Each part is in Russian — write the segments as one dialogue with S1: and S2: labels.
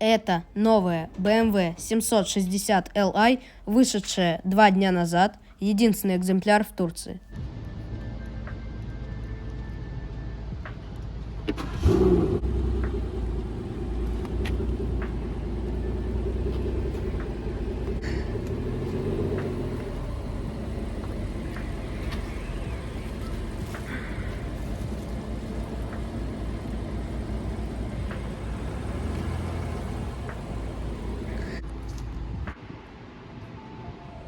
S1: Это новая BMW 760 Li, вышедшая 2 дня назад, единственный экземпляр в Турции.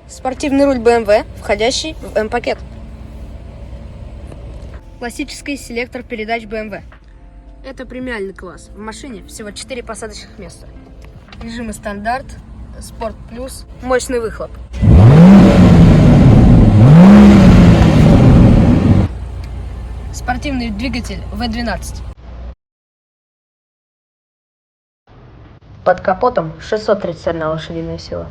S1: Спортивный руль BMW, входящий в M-пакет. Классический селектор передач BMW. Это премиальный класс. В машине всего 4 посадочных места. Режимы стандарт, спорт плюс, мощный выхлоп. Спортивный двигатель V12. Под капотом 631 лошадиная сила.